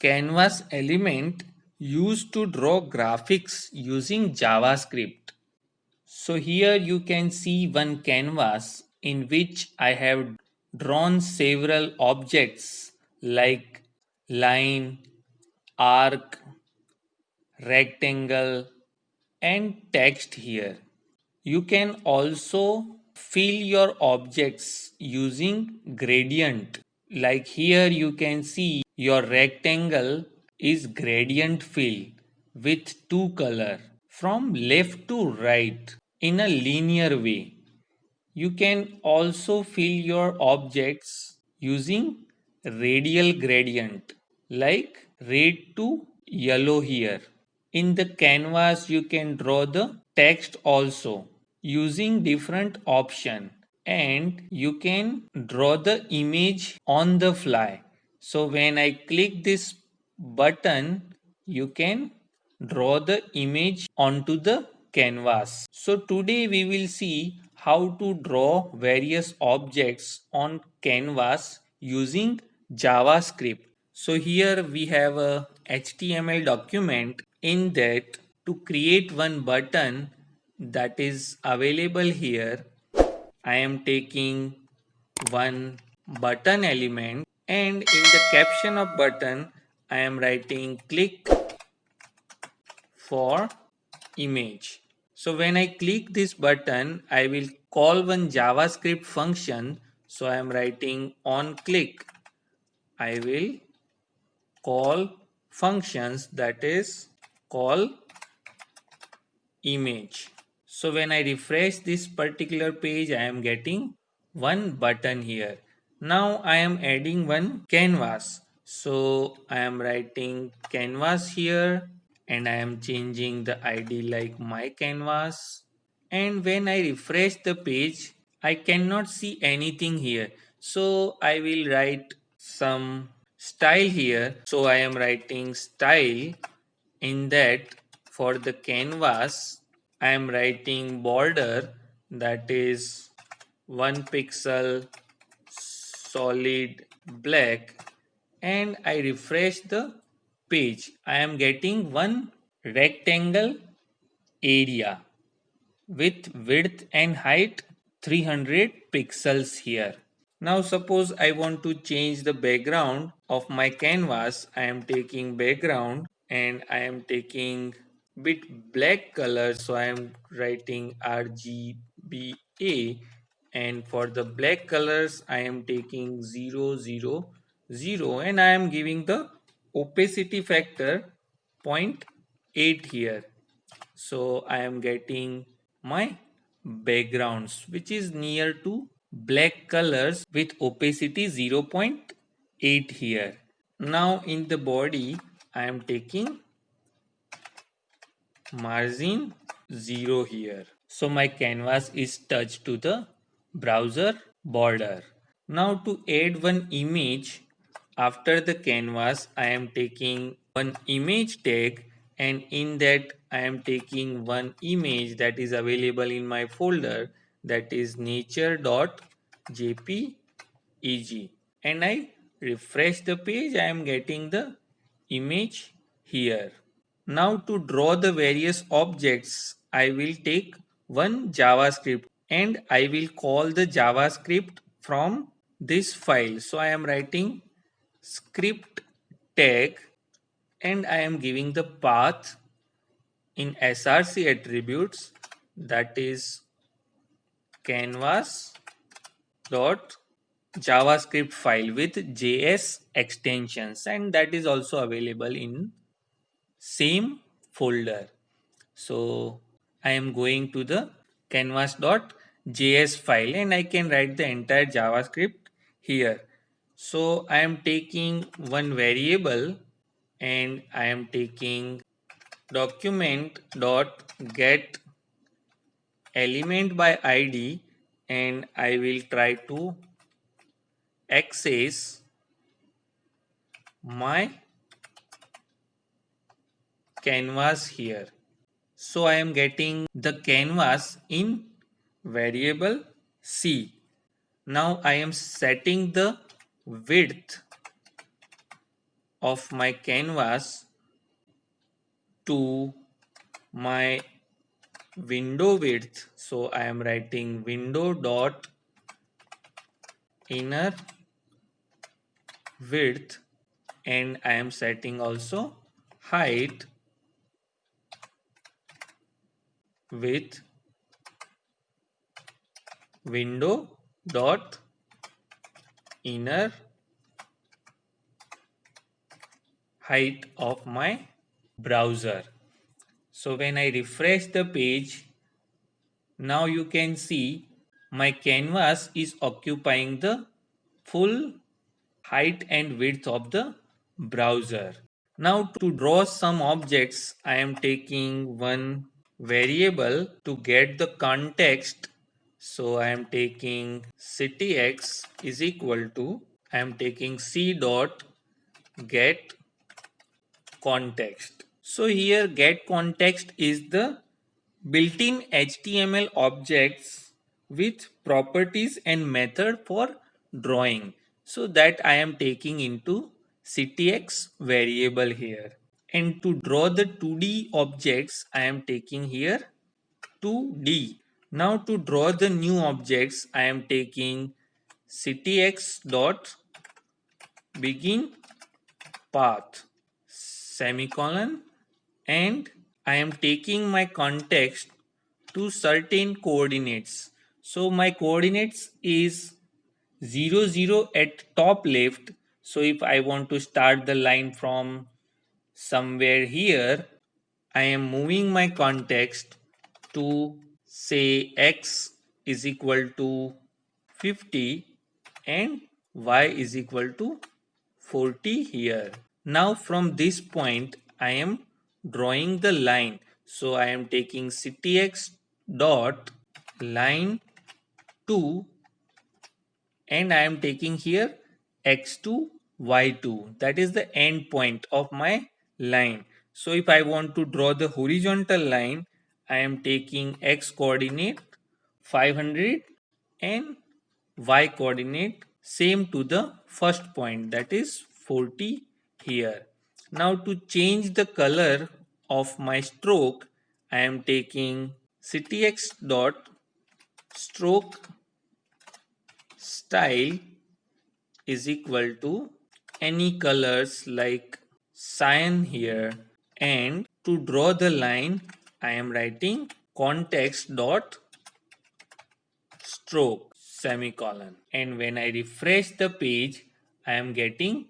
canvas element used to draw graphics using JavaScript. So here you can see one canvas in which I have drawn several objects like line, arc, rectangle and text here. You can also fill your objects using gradient. Like here you can see your rectangle is gradient fill with two color from left to right in a linear way. You can also fill your objects using radial gradient like red to yellow here. In the canvas you can draw the text also using different option, and you can draw the image on the fly. So when I click this button, you can draw the image onto the canvas. So today we will see how to draw various objects on canvas using JavaScript. So here we have a HTML document. In that, to create one button that is available here, I am taking one button element, and in the caption of button I am writing click for image. So when I click this button, I will call one JavaScript function. So I am writing on click. I will call functions, that is call image. So when I refresh this particular page, I am getting one button here. Now I am adding one canvas. So I am writing canvas here and I am changing the ID like my canvas. And when I refresh the page, I cannot see anything here. So I will write some style here. So I am writing style. In that, for the canvas, I am writing border, that is 1 pixel solid black, and I refresh the page. I am getting one rectangle area with width and height 300 pixels here. Now suppose I want to change the background of my canvas. I am taking background and I am taking bit black color, so I am writing RGBA, and for the black colors I am taking 000 and I am giving the opacity factor 0.8 here. So I am getting my backgrounds which is near to black colors with opacity 0.8 here. Now in the body I am taking margin 0 here. So my canvas is touched to the browser border. Now to add one image after the canvas, I am taking one image tag, and in that I am taking one image that is available in my folder, that is nature.jpeg, and I refresh the page. I am getting the image here. Now to draw the various objects, I will take one JavaScript and I will call the JavaScript from this file. So I am writing script tag and I am giving the path in src attributes, that is canvas dot JavaScript file with JS extensions, and that is also available in same folder. So I am going to the canvas.js file and I can write the entire JavaScript here. So I am taking one variable and I am taking document.get element by id, and I will try to access my canvas here. So I am getting the canvas in variable C. Now I am setting the width of my canvas to my window width. So I am writing window dot inner width, and I am setting also height with window dot inner height of my browser. So when I refresh the page, now you can see my canvas is occupying the full height and width of the browser. Now to draw some objects, I am taking one variable to get the context. So I am taking cityx is equal to, I am taking c dot get context. So here get context is the built-in HTML objects with properties and method for drawing. So that I am taking into cityx variable here. And to draw the 2D objects, I am taking here 2D. Now to draw the new objects, I am taking cityx dot begin path semicolon, and I am taking my context to certain coordinates. So my coordinates is 0 0 at top left. So if I want to start the line from somewhere here, I am moving my context to say x is equal to 50 and y is equal to 40 here. Now from this point I am drawing the line. So I am taking cityx dot line 2 and I am taking here x2 y2, that is the end point of my line. So if I want to draw the horizontal line, I am taking x coordinate 500 and y coordinate same to the first point, that is 40 here. Now to change the color of my stroke, I am taking cityx dot stroke style is equal to any colors like cyan here, and to draw the line I am writing context dot stroke semicolon, and when I refresh the page I am getting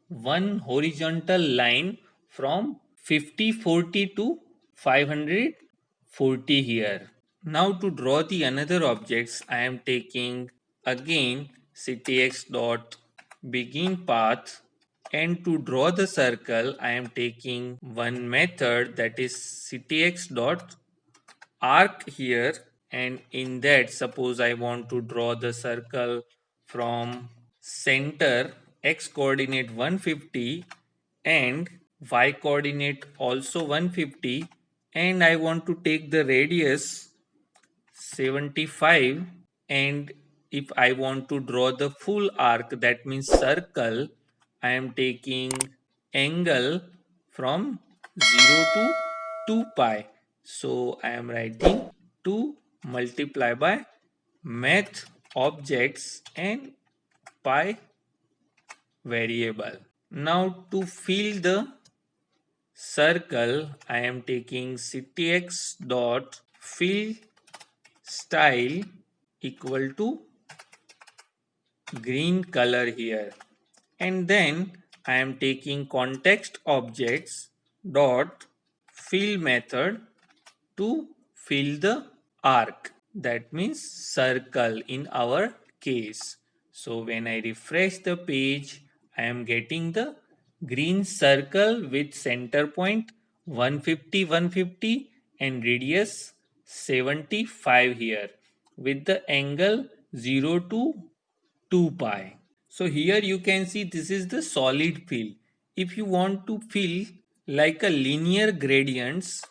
one horizontal line from 5040 to 540 here. Now to draw the another objects I am taking again cityx dot begin path, and to draw the circle I am taking one method, that is cityx dot arc here, and in that suppose I want to draw the circle from center x coordinate 150 and y coordinate also 150, and I want to take the radius 75, and if I want to draw the full arc, that means circle, I am taking angle from 0 to 2 pi. So I am writing 2 multiply by math objects and pi variable. Now to fill the circle, I am taking cityx dot fill style equal to green color here, and then I am taking context objects dot fill method to fill the arc, that means circle in our case. So when I refresh the page I am getting the green circle with center point 150 150 and radius 75 here with the angle 0 to 2 pi. So here you can see this is the solid fill. If you want to fill like a linear gradients,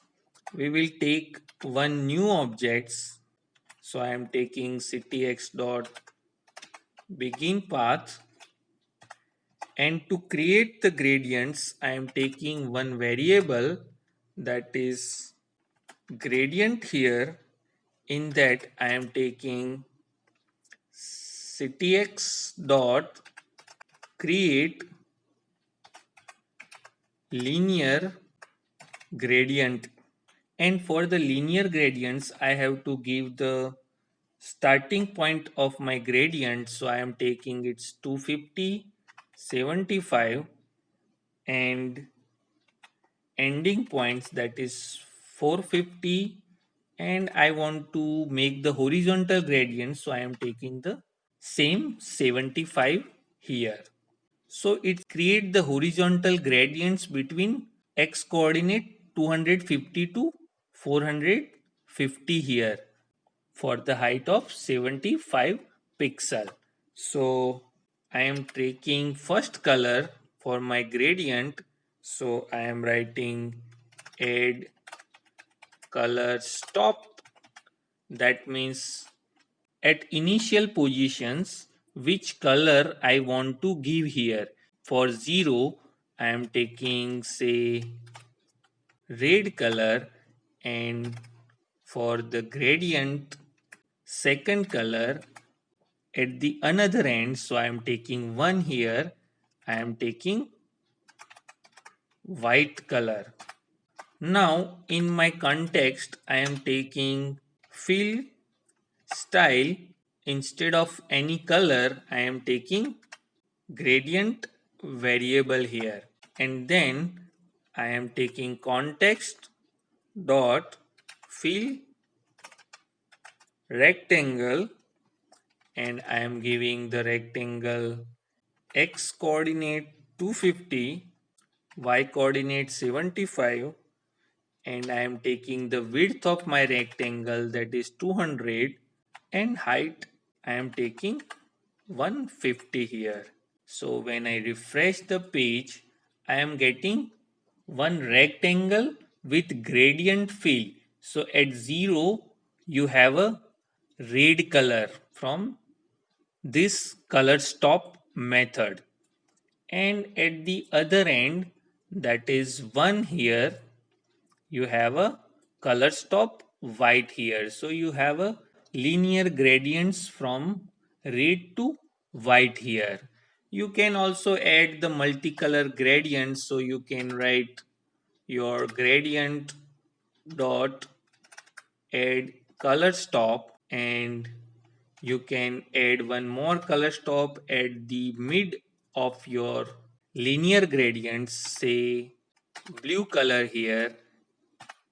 we will take one new objects. So I am taking cityx dot begin path And to create the gradients, I am taking one variable, that is gradient here. In that I am taking cityx dot create linear gradient. And for the linear gradients, I have to give the starting point of my gradient. So I am taking its 250, 75, and ending points, that is 450. And I want to make the horizontal gradient, so I am taking the same 75 here. So it create the horizontal gradients between x coordinate 250 to 450 here for the height of 75 pixel. So I am taking first color for my gradient. So I am writing add color stop. That means at initial positions which color I want to give here. For 0 I am taking say red color, and for the gradient second color at the another end, so I am taking 1 here, I am taking white color. Now in my context I am taking fill style. Instead of any color I am taking gradient variable here, and then I am taking context dot fill rectangle, and I am giving the rectangle x coordinate 250, y coordinate 75, and I am taking the width of my rectangle, that is 200, and height I am taking 150 here. So when I refresh the page, I am getting one rectangle with gradient fill. So at 0 you have a red color from this color stop method, and at the other end, that is 1 here, you have a color stop white here. So you have a linear gradients from red to white here. You can also add the multicolor gradients, so you can write your gradient dot add color stop, and you can add one more color stop at the mid of your linear gradients, say blue color here,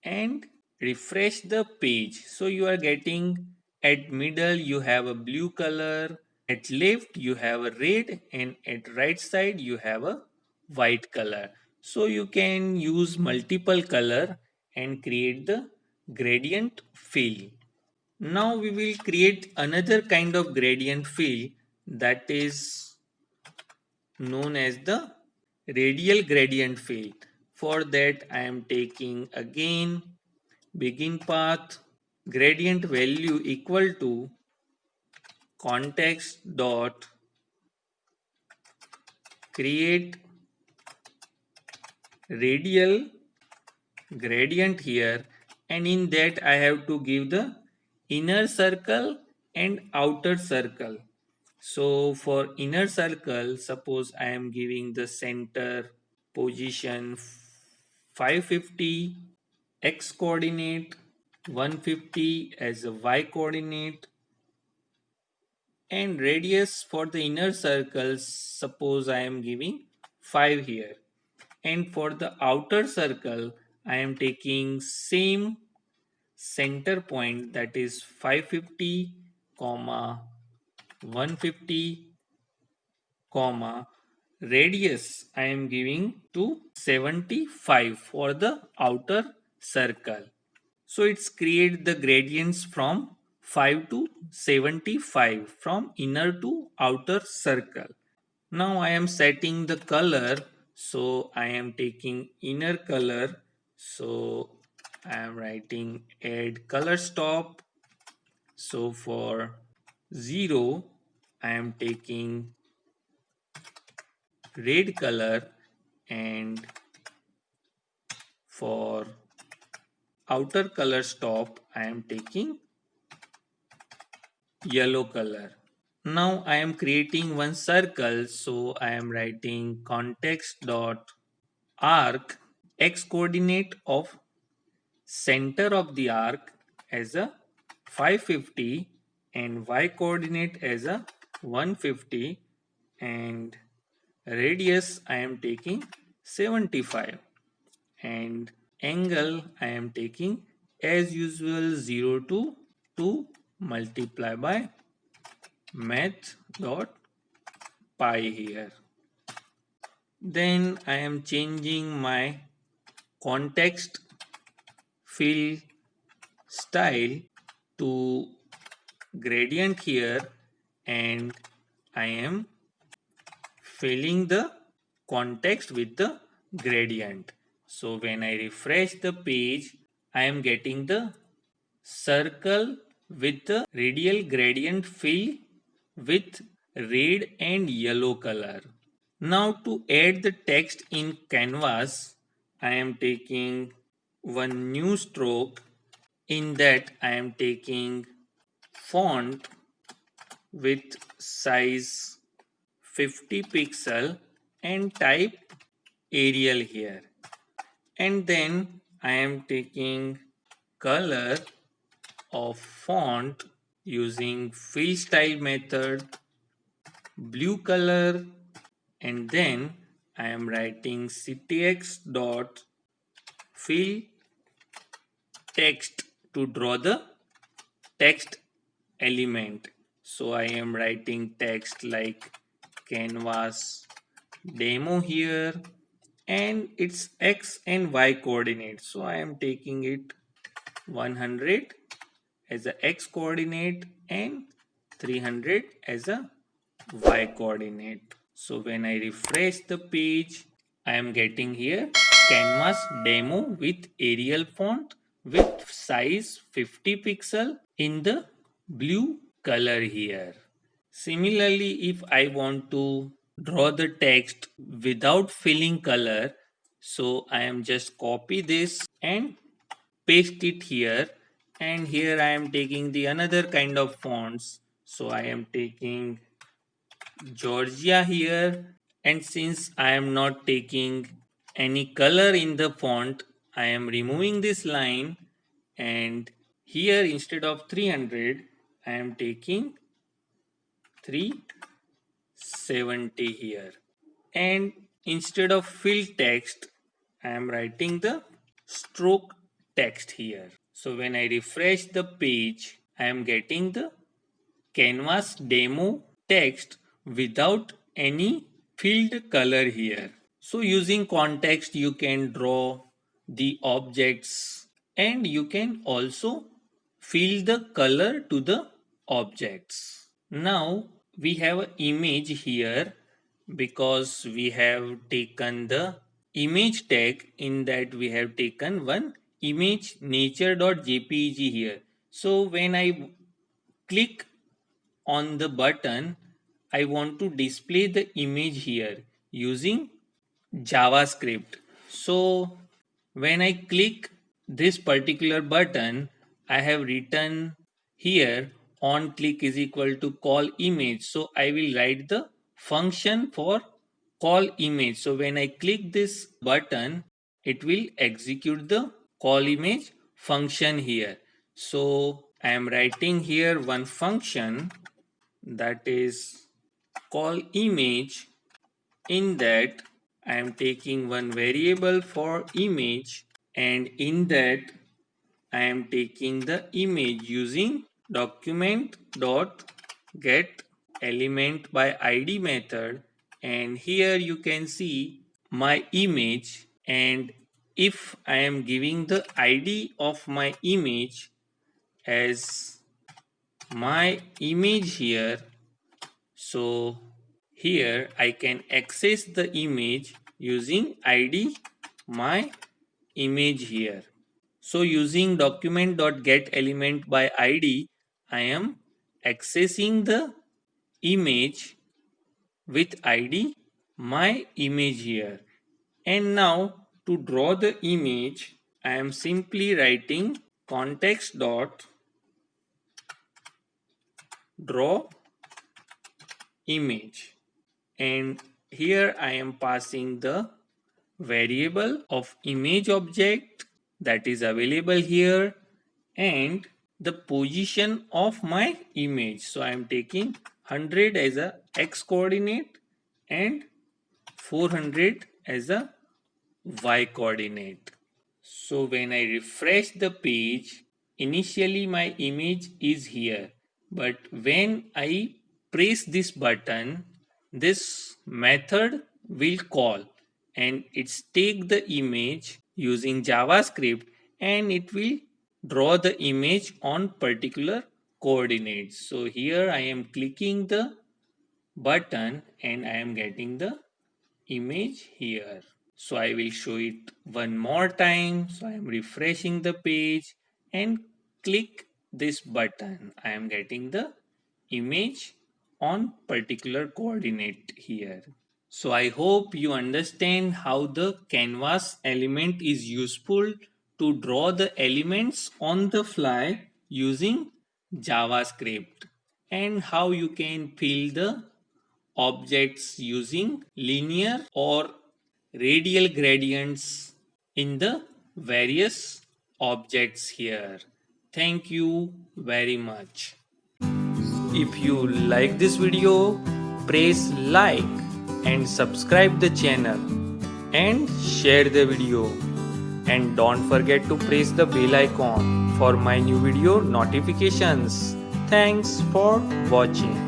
and refresh the page. So you are getting at middle you have a blue color, at left you have a red, and at right side you have a white color. So you can use multiple color and create the gradient fill. Now we will create another kind of gradient fill, that is known as the radial gradient fill. For that I am taking again begin path gradient value equal to context dot create radial gradient here, and in that I have to give the inner circle and outer circle. So for inner circle, suppose I am giving the center position 550, x coordinate 150 as a y coordinate, and radius for the inner circle, suppose I am giving 5 here. And for the outer circle I am taking same center point, that is 550 comma 150 comma radius I am giving to 75 for the outer circle. So it's create the gradients from 5 to 75 from inner to outer circle. Now I am setting the color, so I am taking inner color, so I am writing add color stop. So for 0 I am taking red color, and for outer color stop I am taking yellow color. Now I am creating one circle, so I am writing context dot arc x coordinate of center of the arc as a 550 and y coordinate as a 150, and radius I am taking 75, and angle I am taking as usual 0 to 2 multiply by math dot pi here. Then I am changing my context fill style to gradient here, and I am filling the context with the gradient. So when I refresh the page, I am getting the circle with the radial gradient fill with red and yellow color. Now to add the text in canvas, I am taking one new stroke. In that I am taking font with size 50 pixel and type Arial here. And then I am taking color of font using fill style method, blue color, and then I am writing ctx dot fill text to draw the text element. So I am writing text like canvas demo here, and it's x and y coordinates. So I am taking it 100 as a x coordinate and 300 as a y coordinate. So when I refresh the page, I am getting here canvas demo with Arial font with size 50 pixel in the blue color here. Similarly, if I want to draw the text without filling color, so I am just copy this and paste it here, and here I am taking the another kind of fonts. So I am taking Georgia here, and since I am not taking any color in the font, I am removing this line, and here instead of 300 I am taking 370 here, and instead of fill text I am writing the stroke text here. So when I refresh the page, I am getting the canvas demo text without any filled color here. So using context you can draw the objects, and you can also fill the color to the objects. Now we have an image here because we have taken the image tag. In that we have taken one image nature.jpg here. So when I click on the button, I want to display the image here using JavaScript. So when I click this particular button, I have written here on click is equal to call image. So I will write the function for call image. So when I click this button, it will execute the call image function here. So I am writing here one function that is call image. In that I am taking one variable for image, and in that I am taking the image using document dot get element by id method, and here you can see my image, and if I am giving the id of my image as my image here, so here I can access the image using id my image here. So using document.getElement by id, I am accessing the image with id my image here. And now to draw the image, I am simply writing context dot draw image, and here I am passing the variable of image object that is available here and the position of my image. So I am taking 100 as a x coordinate and 400 as a y coordinate. So when I refresh the page, initially my image is here, but when I press this button, this method will call and it's take the image using JavaScript and it will draw the image on particular coordinates. So here I am clicking the button and I am getting the image here. So I will show it one more time. So I am refreshing the page and click this button. I am getting the image on particular coordinate here. So I hope you understand how the canvas element is useful to draw the elements on the fly using JavaScript and how you can fill the objects using linear or radial gradients in the various objects here. Thank you very much. If you like this video, press like and subscribe the channel and share the video. And don't forget to press the bell icon for my new video notifications. Thanks for watching.